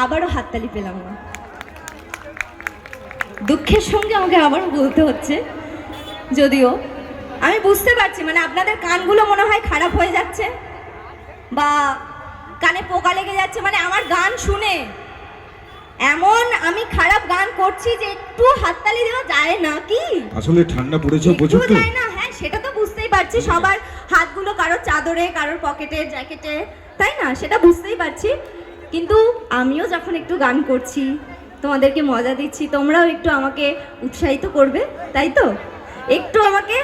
আবারও হাততালি পেলাম না। দুঃখের সঙ্গে আমাকে আবারও বলতে হচ্ছে, যদিও আমি বুঝতে পারছি মানে আপনাদের কানগুলো মনে হয় খারাপ হয়ে যাচ্ছে বা কানে পোকা লেগে যাচ্ছে, মানে আমার গান শুনে এমন আমি খারাপ গান করছি যে একটু হাততালি দেওয়া যায় না কি? আসলে ঠান্ডা পড়েছে প্রচুর তো। যায় না, হ্যাঁ সেটা তো বুঝতেই পারছি, সবার হাতগুলো কারোর চাদরে কারোর পকেটে জ্যাকেটে, তাই না, সেটা বুঝতেই পারছি। কিন্তু আমিও যখন একটু গান করছি, তোমাদেরকে মজা দিচ্ছি, তোমরাও একটু আমাকে উৎসাহিত করবে, তাই তো? একটু আমাকে